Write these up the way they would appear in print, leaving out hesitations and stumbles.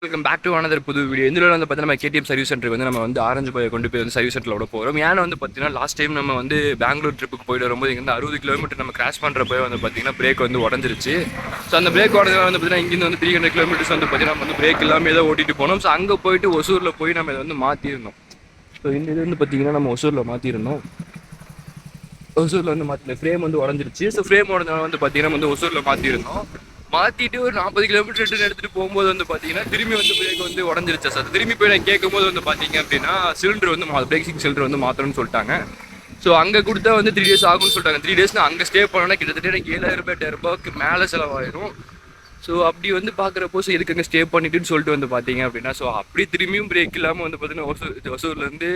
Welcome back to another புது video. இந்த வந்து பார்த்தீங்கன்னா நம்ம கேடிஎம் சர்வீஸ் சென்டருக்கு வந்து நம்ம வந்து ஆரஞ்சு பாயை கொண்டு போய் வந்து சர்வீஸ் சென்டரில் விட போகிறோம். ஏன்னா வந்து பார்த்தீங்கன்னா லாஸ்ட் டைம் நம்ம வந்து பெங்களூர் ட்ரிப்புக்கு போயிட்டு வரும்போது இங்கே 60 கிலோமீட்டர் நம்ம கிராஷ் பண்ணுறப்போ வந்து பார்த்தீங்கன்னா பிரேக் வந்து உடஞ்சிருச்சு. ஸோ அந்த பிரேக் உடஞ்சா வந்து பார்த்தீங்கன்னா இங்கேருந்து வந்து 300 கிலோமீட்டர்ஸ் வந்து பார்த்தீங்கன்னா நம்ம வந்து பிரேக் இல்லாமல் ஏதோ ஓட்டிட்டு போனோம். ஸோ அங்கே போயிட்டு ஒசூரில் போய் நம்ம இதை வந்து மாற்றிருந்தோம். ஸோ இந்த இது வந்து பார்த்தீங்கன்னா நம்ம ஒசூரில் மாற்றிருந்தோம். ஒசூரில் வந்து மாற்றின ஃப்ரேம் வந்து உடஞ்சிருச்சு. ஸோ ஃப்ரேம் உடஞ்சவங்க வந்து பார்த்தீங்கன்னா வந்து ஒசூரில் மாற்றிருந்தோம். மாற்றிட்டு ஒரு 40 கிலோமீட்டர் ரிட்டர்ன் எடுத்துகிட்டு போகும்போது வந்து பார்த்தீங்கன்னா திரும்பி வந்து பிரேக் வந்து உடஞ்சிருச்சு சார். திரும்பி போய் நான் கேட்கும்போது வந்து பார்த்தீங்க அப்படின்னா சிலிண்டர் வந்து பிரேக்கிங் சிலிண்டர் வந்து மாற்றணும்னு சொல்லிட்டாங்க. ஸோ அங்கே கொடுத்தா வந்து 3 days ஆகும்னு சொல்லிட்டாங்க. 3 days நான் அங்கே ஸ்டே பண்ணோன்னா கிட்டத்தட்ட எனக்கு 7,000 8,000 மேலே செலவாயிரும். ஸோ அப்படி வந்து பார்க்குறப்போ ஸோ எதுக்கு அங்கே ஸ்டே பண்ணிட்டுன்னு சொல்லிட்டு வந்து பார்த்தீங்க அப்படின்னா ஸோ அப்படி திரும்பியும் பிரேக் இல்லாமல் வந்து பார்த்தீங்கன்னா ஒசூர்லேருந்து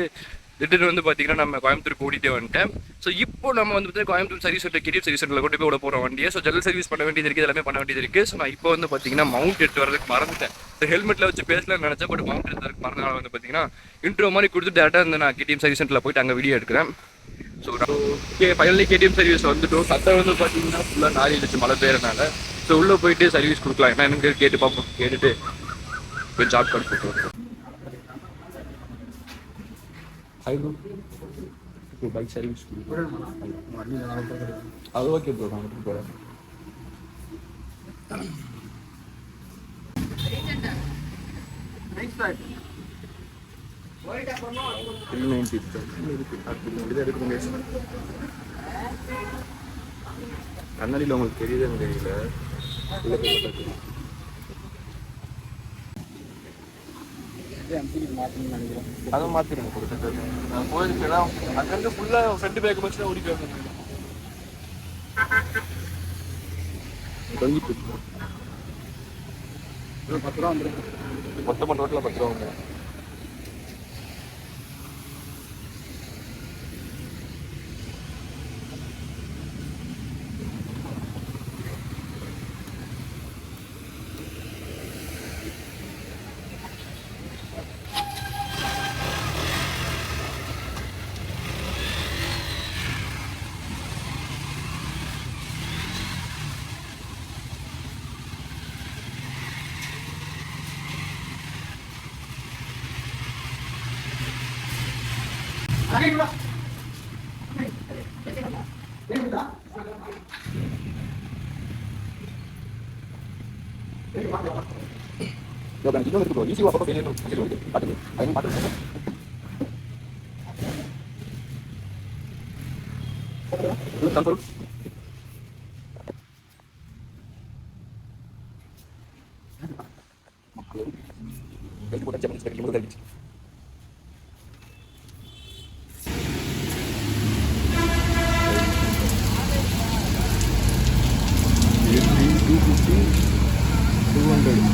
ரிட்டர்ன் வந்து பார்த்தீங்கன்னா நம்ம கோயம்புத்தூர் ஓடிட்டே வந்துட்டேன். ஸோ இப்போ நம்ம வந்து பார்த்தீங்கன்னா Coimbatore service centre KTM service சென்டரில் கொண்டு போய் விட போகிற வண்டியை. ஸோ ஜெனரல் சர்வீஸ் பண்ண வேண்டியது இருக்குது, எல்லாமே பண்ண வேண்டியது இருக்குது. ஸோ நான் இப்போ வந்து பார்த்தீங்கன்னா மவுண்ட் எடுத்து வரதுக்கு மறந்துட்டேன். ஸோ ஹெல்மெட்டில் வச்சு பேசலாம்னு நினச்சேன், பட் மவுண்ட் எடுத்து வரதுக்கு மறந்தனால வந்து பார்த்தீங்கன்னா இன்ட்ரோ மாதிரி கொடுத்து டேரெக்டாக வந்து நான் கேடிஎம் சர்வீஸ் சென்டரில் போயிட்டு அங்கே வீடியோ எடுக்கிறேன். ஸோ ஃபைனலி கேடிஎம் சர்வீஸ் வந்துட்டோம். சட்டை வந்து பார்த்தீங்கன்னா ஃபுல்லாக நாரி இருந்துச்சு மழை பெய்யறதுனால. ஸோ உள்ளே போயிட்டு சர்வீஸ் கொடுக்கலாம், ஏன்னா எனக்கு கேட்டு பார்ப்போம். கேட்டுட்டு போய் ஜாப் கார்டு போட்டு வருவோம். பைக் சர்வீஸ் அது ஓகே ப்ரோ, நான் விட்டு போகிறேன். 390 கண்ணாடியில் உங்களுக்கு தெரியுதுன்னு தெரியல. அதை மாற்றிடுங்க கொடுத்து நான் போயிருக்கேன்னா அங்கேருந்து ஃபுல்லாக ஃப்ரெண்டு பேக் வச்சு தான் ஓடிட்டு வந்தேன். தொங்கிட்டு 10 ரூபா வந்துருக்கு மொத்தமாக, டோட்டலாக 10 ரூபா வந்து.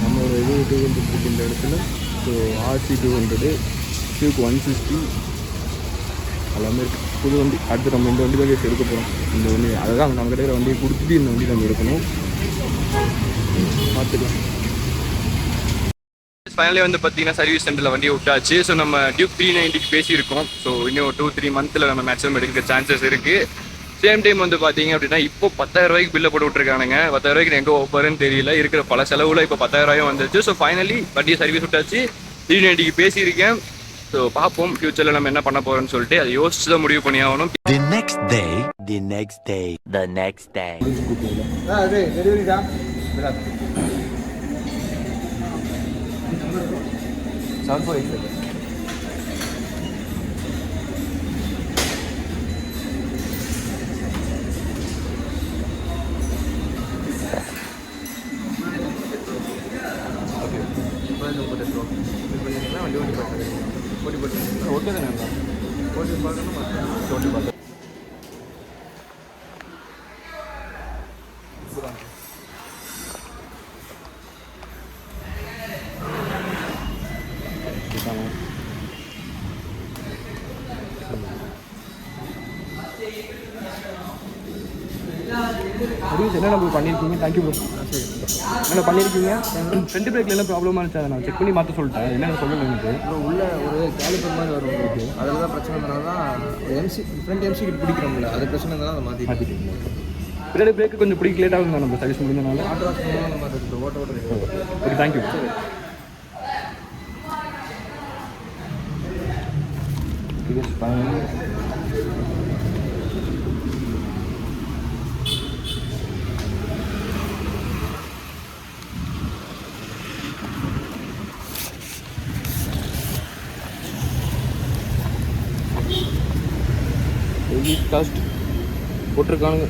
நம்மளோட இது 200 இருக்கின்ற இடத்துல. ஸோ RC 200, Duke 160 எல்லாமே இருக்குது. புது வண்டி. அடுத்து நம்ம இந்த வண்டி தான் கேட்டு எடுக்க போகிறோம். இந்த வண்டி அதுதான் நம்ம கிட்ட வண்டியை கொடுத்துட்டு இந்த வண்டி நம்ம எடுக்கணும். பார்த்துக்கலாம். ஃபைனலி வந்து பார்த்தீங்கன்னா சர்வீஸ் சென்டரில் வண்டியை விட்டாச்சு. ஸோ நம்ம டியூக் 390 பேசியிருக்கோம். ஸோ இன்னும் 2-3 மந்த்தில் நம்ம மேக்ஸிமம் எடுக்க சான்சஸ் இருக்குது. சேம் டைம் வந்து பார்த்தீங்க அப்படின்னா இப்போ 10,000 ரூபாய்க்கு பில்லை போட்டு விட்டுருக்கானுங்க. 10,000 ரூபாய்க்கு எங்கே ஓப்பருன்னு தெரியல. இருக்கிற பல செலவில் இப்போ 10,000 ரூபாயும் வந்துச்சு. ஸோ ஃபைனலி வண்டியை சர்வீஸ் விட்டாச்சு. 390 பேசியிருக்கேன். ஸோ பார்ப்போம் ஃபியூச்சரில் நம்ம என்ன பண்ண போகிறோம்னு சொல்லிட்டு அதை யோசிச்சு தான் முடிவு பண்ணி ஆகணும். ஓகே தானே ஓட்டி பார்க்கணும், ஓட்டி பார்க்கணும். என்ன நம்ம பண்ணியிருக்கீங்க? Thank you bro. என்ன பண்ணியிருக்கீங்க? ஃப்ரண்ட் பிரேக்கில் எல்லாம் ப்ராப்ளமாக இருந்துச்சு. அதை நான் செக் பண்ணி மாற்ற சொல்லிட்டேன். என்னென்ன சொல்லணும் எனக்கு உள்ள ஒரு கேலிப்பர் மாதிரி வரும் உங்களுக்கு. அதில் தான் பிரச்சனை இருந்தால் தான் ஃப்ரண்ட் எம்சி கிட்ட பிடிக்கிறோம்ல, அது பிரச்சனை இருந்தாலும் அதை மாற்றிட்டீங்க. பின்னாடி பிரேக்கு கொஞ்சம் பிடிக்க லேட் ஆகுங்க நம்ம சர்வீஸ் முடிஞ்சனால. ஆட்டோ வாஷ் அந்த மாதிரி இருக்குது. ஓட்ட okay, thank you. It is fine. Cost போட்டிருக்கானுங்க.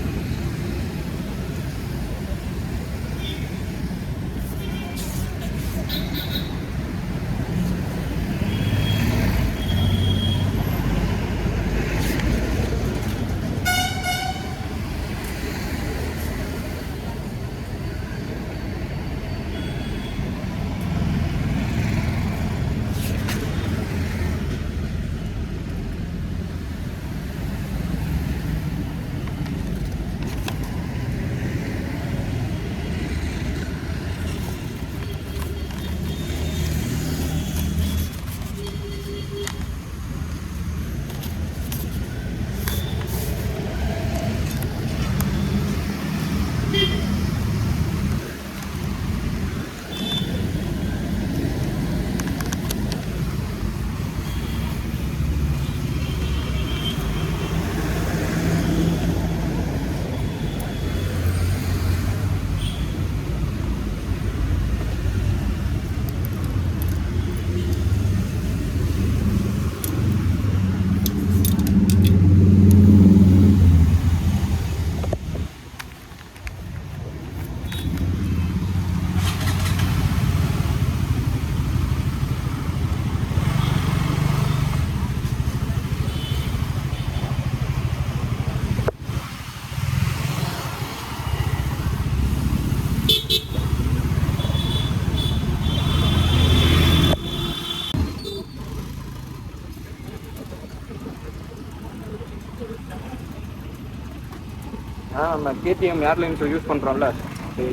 நம்ம கேடிஎம் ஏர்லைன்ஸ் யூஸ் பண்ணுறோம்ல,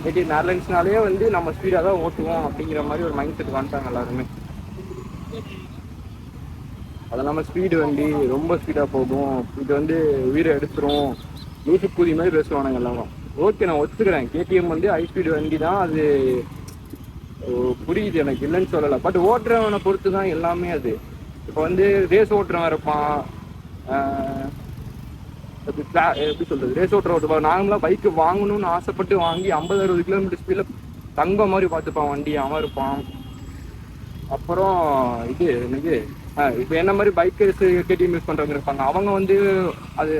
கேடிஎம் ஏர்லைன்ஸ்னாலே வந்து நம்ம ஸ்பீடாக தான் ஓட்டுவோம் அப்படிங்கிற மாதிரி ஒரு மைண்ட் செட் வந்துட்டாங்க எல்லாருமே. அது நம்ம ஸ்பீடு வண்டி ரொம்ப ஸ்பீடாக போகும், இது வந்து உயிரை எடுத்துரும், லூசு கூதி மாதிரி பேசுவானுங்க எல்லாரும். ஓகே, நான் ஒத்துக்கிறேன், கேடிஎம் வந்து ஹை ஸ்பீடு வண்டி தான், அது புரியுது எனக்கு, இல்லைன்னு சொல்லலை. பட் ஓட்டுறவனை பொறுத்து தான் எல்லாமே. அது இப்போ வந்து ரேஸ் ஓட்டுறவன் இருப்பான், எப்படி சொல்றது, ரேஸ் ஓட்டுற நார்மலாக பைக்கு வாங்கணும்னு ஆசைப்பட்டு வாங்கி 50-60 கிலோமீட்டர் ஸ்பீடில் தங்கம் மாதிரி பார்த்துப்பான் வண்டி, அவன் இருப்பான். அப்புறம் எனக்கு இப்போ என்ன மாதிரி பைக் கேடிஎம் யூஸ் பண்ணுறவங்க இருப்பாங்க, அவங்க வந்து அது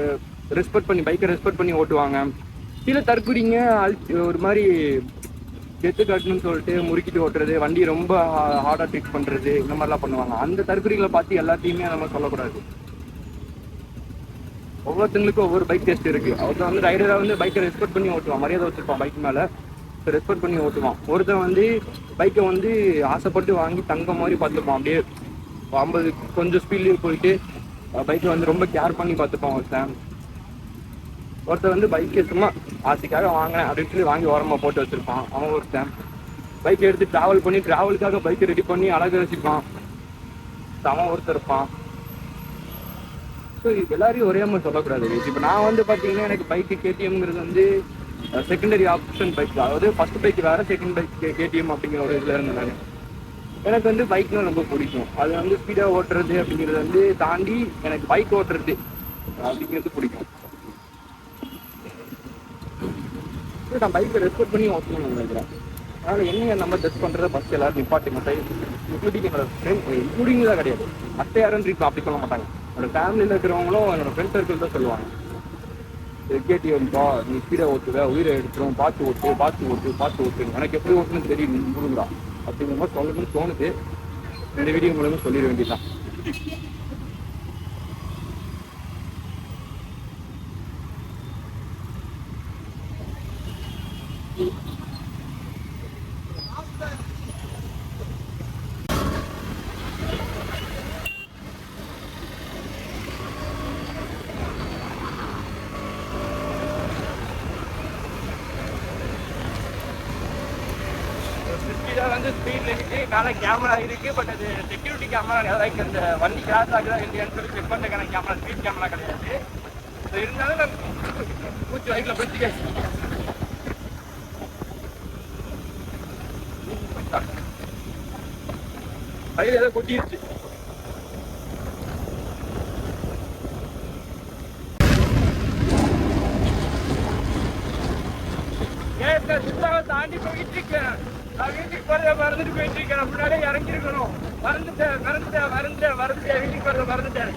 ரெஸ்பெக்ட் பண்ணி பைக்கை ரெஸ்பெக்ட் பண்ணி ஓட்டுவாங்க. சில தற்குறிங்க ஒரு மாதிரி கெத்து காட்டணும்னு சொல்லிட்டு முறுக்கிட்டு ஓட்டுறது, வண்டி ரொம்ப ஹார்டாக ட்ரீட் பண்ணுறது, இந்த மாதிரிலாம் பண்ணுவாங்க. அந்த தற்குறிகளை பார்த்து எல்லாத்தையுமே நம்ம சொல்லக்கூடாது. ஒவ்வொருத்தங்களுக்கும் ஒவ்வொரு பைக் டேஸ்ட் இருக்குது. ஒருத்தன் வந்து ரைடராக வந்து பைக்கை ரெஸ்பெக்ட் பண்ணி ஓட்டுவான், மரியாதை வச்சுருப்பான் பைக் மேலே, ரெஸ்பெக்ட் பண்ணி ஓட்டுவான். ஒருத்தன் வந்து பைக்கை வந்து ஆசைப்பட்டு வாங்கி தங்கம் மாதிரி பார்த்துப்பான், அப்படியே 50 கொஞ்சம் ஸ்பீட்லேயே போயிட்டு பைக்கை வந்து ரொம்ப கேர் பண்ணி பார்த்துப்பான் ஒருத்தன். ஒருத்தன் வந்து பைக்கை சும்மா ஆசைக்காக வாங்கினேன் அப்படின்னு சொல்லி வாங்கி ஓரமாக போட்டு வச்சுருப்பான் அவன் ஒருத்தன். பைக்கை எடுத்து ட்ராவல் பண்ணி ட்ராவலுக்காக பைக்கை ரெடி பண்ணி அழகாக வச்சுப்பான் அவன் ஒருத்தர் இருப்பான். ஸோ எல்லாரையும் ஒரே மாதிரி சொல்லக்கூடாது. இப்போ நான் வந்து பார்த்தீங்கன்னா எனக்கு பைக்கு கேடிஎம்ங்கிறது வந்து செகண்டரி ஆப்ஷன் பைக், அதாவது ஃபர்ஸ்ட் பைக் வேறு, செகண்ட் பைக் கேடிஎம் அப்படிங்கிற ஒரு இதில் இருந்தேன் நான். எனக்கு வந்து பைக்னா ரொம்ப பிடிக்கும். அது வந்து ஸ்பீடாக ஓட்டுறது அப்படிங்கிறது வந்து தாண்டி எனக்கு பைக் ஓட்டுறது அப்படிங்கிறது பிடிக்கும். நான் பைக்கை ரெஸ்பெக்ட் பண்ணி ஓட்டணும்னு நினைக்கிறேன். அதனால் என்னைய நம்ம டச் பண்ணுறத ஃபஸ்ட் எல்லாரும் நிப்பாட்டுங்க, இன்க்ளூடிங் என்னோட ஃப்ரெண்ட், இன்க்ளூடிங் தான் கிடையாது, மற்ற யாரும் அப்படி சொல்ல மாட்டாங்க. என்னோட ஃபேமிலியில் இருக்கிறவங்களும் என்னோட ஃப்ரெண்ட் சர்க்கிள் தான் சொல்லுவாங்க, கேடிஎம்பா நீ ஸ்பீடாக ஓட்டுவ, உயிரை எடுத்துரும், பார்த்து ஓட்டு பார்த்து ஓட்டு பார்த்து ஓட்டு. எனக்கு எப்படி ஓட்டுன்னு தெரியும் நீ முழுங்கா அப்படிங்கிற மாதிரி சொல்லணும்னு தோணுது. இந்த வீடியோ மூலமாக சொல்லிட வேண்டியதான். வந்து ஸ்பீட் லிமிட்டு மேலே கேமரா இருக்குது, பட் அது செக்யூரிட்டி கேமரா கிடையாது. அந்த வண்டி கிராஸ் ஆகுதா இல்லையான்னு சொல்லி செக் பண்ணுறதுக்கான கேமரா, ஸ்பீட் கேமரா கிடையாது. இருந்தாலும் நான் பூச்சி வயிற்றில் பிடிச்சிக்க வயிறு ஏதோ கொட்டிடுச்சு. தாண்டி போயிட்டு இருக்கேன். நான் வீட்டுக்கு போறத மறந்துட்டு போயிட்டு இருக்கேன். முன்னாடியே இறங்கிருக்கணும். மறந்துட்டேன் வீட்டுக்கு போறத மறந்துட்டேன்.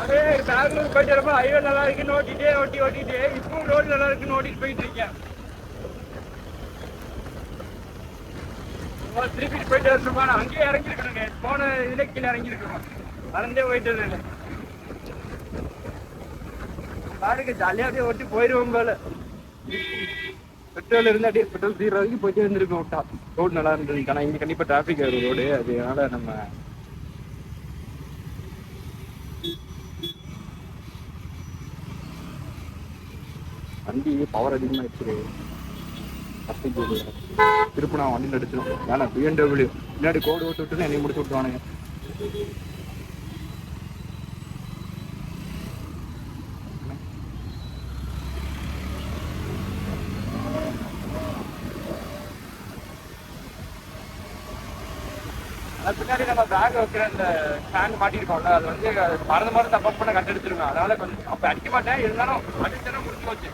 அதே பெங்களூர் போயிட்டு வரப்போ ஹைவே நல்லா இருக்குன்னு ஓட்டிட்டு இப்பவும் ரோடு நல்லா இருக்குன்னு ஓட்டிட்டு போயிட்டு இருக்கேன். திருப்பி போயிட்டு வரணுமா? நான் அங்கேயே இறங்கிருக்கணுங்க. போன இதுல கீழே இறங்கிருக்கணும். மறந்தே போயிட்டு வரேன். பாருங்க ஜாலியா அப்படியே ஓட்டி போயிருவோம் போல. பெட்ரோல் இருந்தா அப்படியே பெட்ரோல் தீர வரைக்கும் போயிட்டே இருந்திருக்கோம். விட்டா ரோடு நல்லா இருந்தது. ஆனா இங்க கண்டிப்பா டிராபிக் ஆகும் ரோடு. அதனால நம்ம வண்டி பவர் அதிகமாகிடுச்சு. திருப்பி நான் வண்டியில் அடிச்சிடும். ஏன்னா BMW முன்னாடி கோடு ஓட்டு விட்டுன்னு என்னை முடிச்சு விட்டுருவானுங்க. பின்னாடி நம்ம பேக் வைக்கிற இந்த ஸ்டாண்ட் மாட்டிருக்கோம்ல, அது வந்து மறந்து தப்பா பண்ண கட்டு எடுத்துருவேன். அதனால கொஞ்சம் அப்ப அடிக்க மாட்டேன். இருந்தாலும் அடிச்சேன்னா முடிச்சு போச்சு.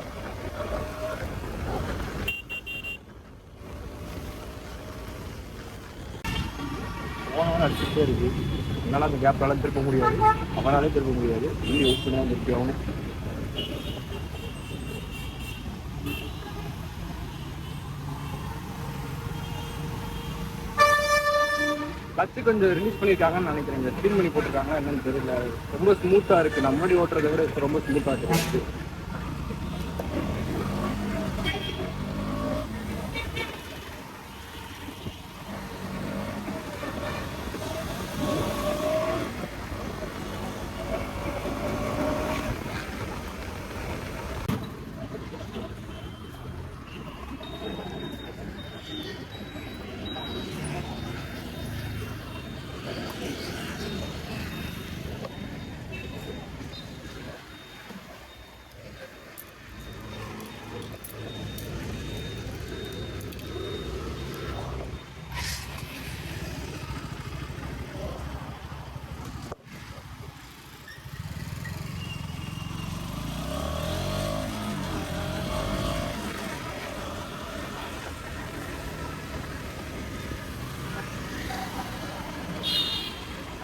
அடிச்சுட்டே இருக்கு. என்னால அந்த கேப்லாம் திருப்ப முடியாது. அவனாலே திருப்ப முடியாது. வீடு யூஸ் பண்ணி திருப்பி ஆகணும். கிளச்சு கொஞ்சம் ரிலீஸ் பண்ணியிருக்காங்கன்னு நினைக்கிறேன். ஸ்பீன் பண்ணி போட்டிருக்காங்க என்னன்னு தெரியல. ரொம்ப ஸ்மூத்தாக இருக்குது. நம்ம முன்னாடி ஓட்டுறதை விட ரொம்ப ஸ்மூத்தாக இருக்குது.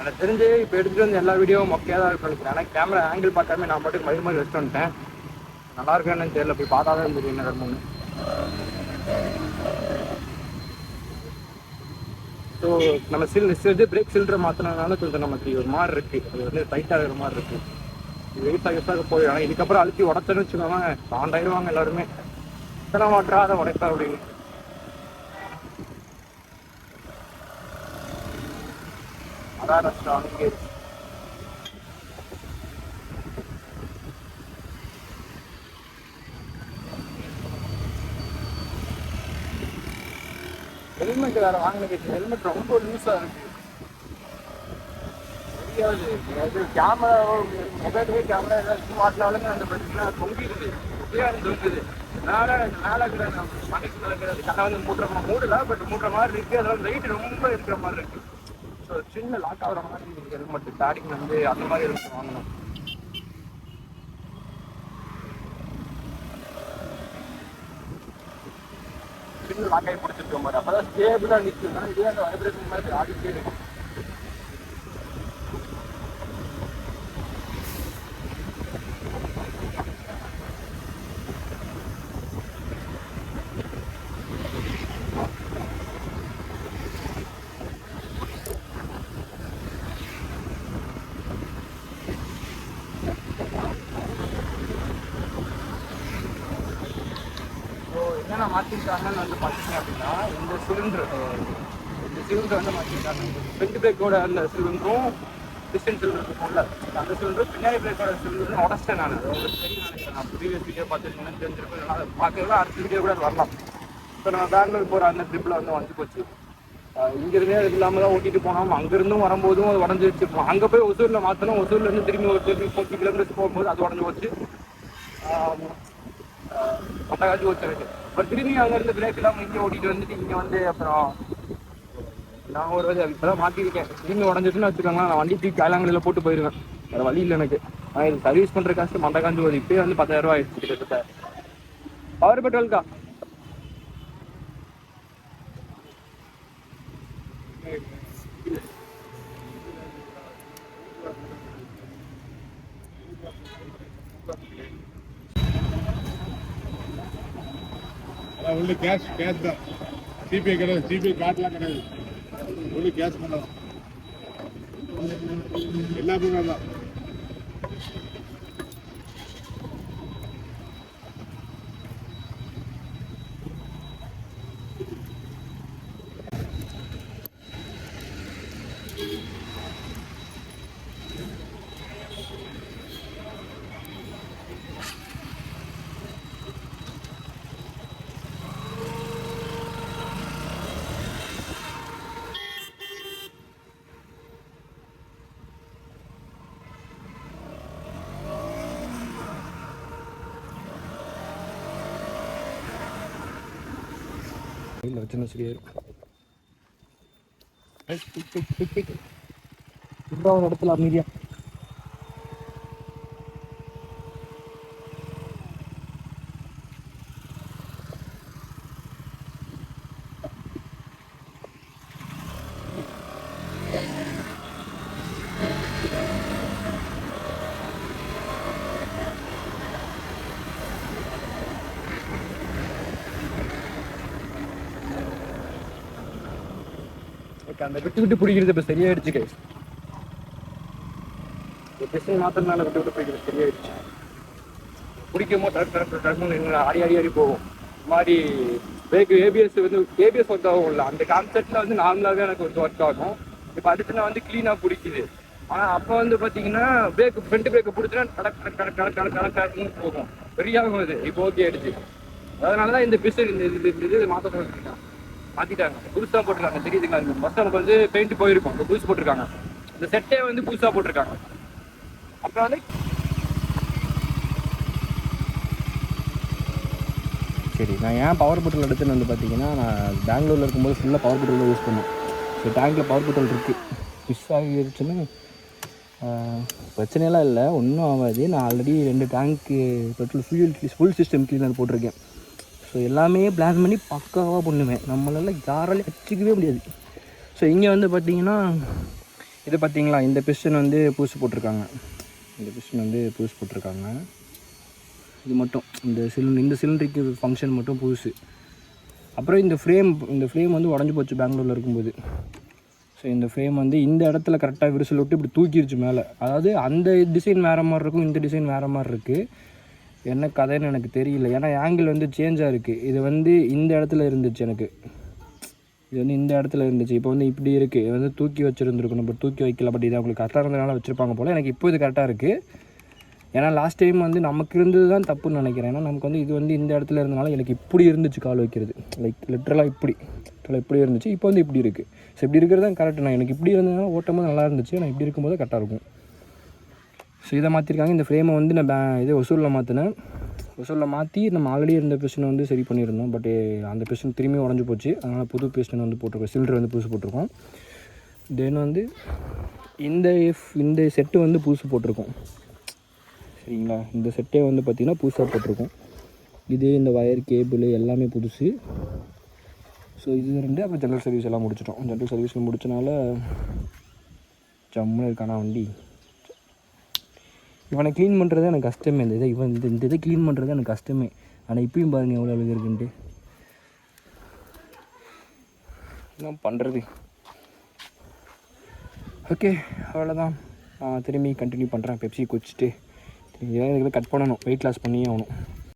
எனக்கு தெரிஞ்சு இப்போ எடுத்துகிட்டு வந்து எல்லா வீடியோவும் மொக்கையாக தான் இருக்கும் நினைக்கிறேன். ஆனால் கேமரா ஆங்கிள் பார்க்காம நான் பாட்டுக்கு மாதிரி வச்சுட்டு வந்துட்டேன். நல்லா இருக்குன்னு தெரியல. போய் பார்த்தா தான் இருந்தது என்ன கர்மம்னு. ஸோ நம்ம பிரேக் சிலிண்டரை மாற்றினதுனால கொஞ்சம் நமக்கு ஒரு மாதிரி இருக்குது. அது வந்து டைட் ஆகிற மாதிரி இருக்குது. இது வெயிட்டாக போய் ஆனால் இதுக்கப்புறம் அழுத்தி உடச்சேன்னு வச்சுக்கோங்க, காண்டாயிடுவாங்க எல்லாருமே. இத்தனை மாட்டா அதை உடைப்பா அப்படின்னு. அதான் கஷ்டம். ஹெல்மெட் வேற வாங்கினது. ஹெல்மெட் ரொம்ப லூஸா இருக்கு. தெரியாது கேமரா மொபைலுக்கு கேமரா ஏதாவது மாட்டினாலுமே அந்த பிரச்சனை தொங்கிடுது. தொங்குது. அதனால மேலே இருக்கிற மனைக்கு இருக்கிறது கடை வந்து மூடல. பட் மூடுற மாதிரி இருக்கு. அதனால வெயிட் ரொம்ப இருக்கிற மாதிரி இருக்கு. ஸோ சின்ன லாக் ஆகிற மாதிரி ஹெல்மெட் ஸ்டார்டிங் வந்து அந்த மாதிரி இருக்கு வாங்கணும். சின்ன லாக்காகி பிடிச்சிருக்கோம் மாதிரி அப்பதான் ஸ்டேபிளா நிற்கும். இதே அந்த வைப்ரேஷன் மாதிரி ஆடிட்டே இருக்கும். என்னென்ன மாற்றிருக்காங்கன்னு வந்து பார்த்தீங்க அப்படின்னா, இந்த சிலிண்டர் வந்து மாற்றிருக்காங்க. ஃப்ரண்ட் பிரேக்கோட அந்த சிலிண்டரும் டிஸ்டன்ஸ் சிலிண்டர் இருக்கும்ல, அந்த சிலிண்டரும் பின்னாடி பிரேக்கோட சிலிண்டரும் உடச்சிட்டேன். நான் உங்களுக்கு தெரியும் நினைக்கிறேன். நான் ப்ரீவியஸ் வீடியோ பார்த்துருக்கேன்னு தெரிஞ்சிருப்பேன். அதை பார்க்கலாம். அடுத்த வீடியோ கூட வரலாம். இப்போ நம்ம பெங்களூர் போகிற அந்த ட்ரிப்பில் வந்து போச்சு. இங்கிருந்தே அது இல்லாமல் தான் ஓட்டிட்டு போனோம். அங்கிருந்தும் வரும்போதும் அது உடஞ்சி வச்சுருப்போம். அங்கே போய் ஒசூரில் மாற்றணும். ஒசூர்லேருந்து திரும்பி ஒரு 40 கிலோமீட்டர்ஸ் போகும்போது அது உடஞ்சி போச்சு. அந்த காட்சி வச்சிருக்கு. அப்புறம் திரும்பி அங்கேருந்து பிரேக் இல்லாமல் இங்கே ஓட்டிட்டு வந்துட்டு இங்கே வந்து அப்புறம் நான் ஒரு இப்போதான் மாற்றிருக்கேன். திரும்பி உடஞ்சிட்டுன்னு வச்சுக்கோங்களேன், நான் வண்டி தூக்கி காயலாங்கலில் போட்டு போயிடுவேன். வேறு வழி இல்லை எனக்கு. ஆனால் இது சர்வீஸ் பண்ணுற காசு மண்டை காஞ்சு போகுது. இப்போயே வந்து 10,000 ரூபா ஆயிடுச்சு கிட்டத்தட்ட. பவர் பெட்ரோல்க்கா அதான் உள்ள கேஷ் தான். சிபிஐ கிடையாது, சிபிஐ கார்டெலாம் கிடையாது. உள்ள கேஷ் பண்ணலாம். எல்லா பேரும் தான். இல்லை வச்சுன்னா சரியாயிருக்கும். ஒரு இடத்துல அமைதியா அந்த விட்டு பிடிக்கிறது இப்போ சரியாயிடுச்சு கைஸ். பிஸ்டன் மாத்திரனால விட்டு பிடிக்கிறது சரியாயிடுச்சு. பிடிக்கும் போது டக்கு ஆடி போகும். இந்த மாதிரி பிரேக் ஏபிஎஸ் ஒர்க் ஆகும்ல, அந்த கான்செப்ட்ல வந்து நார்மலாகவே எனக்கு ஒர்க் ஆகும். இப்போ அடுத்து நான் வந்து கிளீனாக பிடிக்குது. ஆனால் அப்போ வந்து பார்த்தீங்கன்னா ஃப்ரண்ட் பிரேக்கை பிடிச்சினா கடக்குன்னு போகும், பெரியாகும். இது இப்போ ஓகே ஆயிடுச்சு. அதனால தான் இந்த பிஸ்டன் இது மாற்ற சொல்லிருக்கேன். மாற்றிட்டாங்க, புதுசாக போட்டிருக்காங்க. தெரியுதுங்களா, இந்த பஸ் நமக்கு வந்து பெயிண்ட் போயிருக்கும், இப்போ புதுசு போட்டிருக்காங்க. இந்த செட்டே வந்து புதுசாக போட்டிருக்காங்க. அப்புறம் வந்து சரி, நான் ஏன் பவர் பெட்ரோல் எடுத்துன்னு வந்து பார்த்தீங்கன்னா, நான் பெங்களூரில் இருக்கும்போது ஃபுல்லாக பவர் பெட்ரோல் யூஸ் பண்ணேன். ஸோ டேங்கில் பவர் பெட்ரோல் இருக்குது. மிஸ் ஆகிடுச்சுன்னா பிரச்சனையெல்லாம் இல்லை, ஒன்றும் ஆகாது. நான் ஆல்ரெடி 2 டேங்க்கு பெட்ரோல் ஃபுல் சிஸ்டம் கிளீனர் போட்டிருக்கேன். ஸோ எல்லாமே பிளான் பண்ணி பக்காவாக பண்ணுவேன். நம்மளால யாராலையும் வச்சுக்கவே முடியாது. ஸோ இங்கே வந்து பார்த்திங்கன்னா இது பார்த்திங்களா, இந்த பிஸ்டன் வந்து புதுசு போட்டிருக்காங்க. இது மட்டும் இந்த சிலிண்டருக்கு ஃபங்க்ஷன் மட்டும் புதுசு. அப்புறம் இந்த ஃப்ரேம் வந்து உடஞ்சி போச்சு பெங்களூரில் இருக்கும்போது. ஸோ இந்த ஃப்ரேம் வந்து இந்த இடத்துல கரெக்டாக விரிசல் விட்டு இப்படி தூக்கிடுச்சு மேலே. அதாவது அந்த டிசைன் வேறு மாதிரி இருக்கும், இந்த டிசைன் வேறு மாதிரி இருக்குது. என்ன கதைன்னு எனக்கு தெரியல. ஏன்னா ஆங்கிள் வந்து சேஞ்சாக இருக்குது. இது வந்து இந்த இடத்துல இருந்துச்சு, எனக்கு இது வந்து இந்த இடத்துல இருந்துச்சு. இப்போ வந்து இப்படி இருக்குது. இது வந்து தூக்கி வச்சுருந்துருக்கணும், பட் தூக்கி வைக்கல. பட் இது அவங்களுக்கு கரெக்டாக இருந்ததுனால வச்சுருப்பாங்க போல். எனக்கு இப்போ இது கரெக்டாக இருக்குது. ஏன்னா லாஸ்ட் டைம் வந்து நமக்கு இருந்தது தான் தப்புன்னு நினைக்கிறேன். ஏன்னா நமக்கு வந்து இது வந்து இந்த இடத்துல இருந்தனால எனக்கு இப்படி இருந்துச்சு கால் வைக்கிறது. லிட்டரலாக இப்படி இருந்துச்சு. இப்போ வந்து இப்படி இருக்குது. ஸோ இப்படி இருக்கிறது தான் கரெக்டு. நான் எனக்கு இப்படி இருந்ததுனால ஓட்டும் போது நல்லா இருந்துச்சு. நான் இப்படி இருக்கும்போது கரெக்டாக இருக்கும். ஸோ இதை மாற்றிருக்காங்க. இந்த ஃப்ரேமை வந்து நான் ஒசூரில் மாற்றினேன். ஒசூரில் மாற்றி நம்ம ஆல்ரெடி இருந்த பிஸ்டனை வந்து சரி பண்ணியிருந்தோம். பட் அந்த பிஸ்டன் திரும்பி உடஞ்சி போச்சு. அதனால் புது பிஸ்டன் வந்து போட்டிருக்கோம். சிலிண்டர் வந்து புதுசு போட்டிருக்கோம். தென் வந்து இந்த செட்டு வந்து புதுசு போட்டிருக்கோம். சரிங்களா, இந்த செட்டே வந்து பார்த்திங்கன்னா புதுசாக போட்டிருக்கோம். இது இந்த வயர் கேபிள் எல்லாமே புதுசு. ஸோ இது 2. அப்புறம் ஜென்ரல் சர்வீஸ் எல்லாம் முடிச்சிட்டோம். ஜென்ரல் சர்வீஸில் முடிச்சனால ஜம்முன்னு இருக்கானா வண்டி. இவனை க்ளீன் பண்ணுறது எனக்கு கஷ்டமே இல்லை. இந்த இதை க்ளீன் பண்ணுறது எனக்கு கஷ்டமே. ஆனால் இப்பயும் பாருங்கள் எவ்வளோ அழுகு இருக்குன்ட்டு. என்ன பண்ணுறது. ஓகே, அவ்வளோதான். திரும்பி கண்டினியூ பண்ணுறேன். பெப்சி குடிச்சிட்டு திரும்பி கட் பண்ணணும். வெயிட் லாஸ் பண்ணியே ஆகணும்.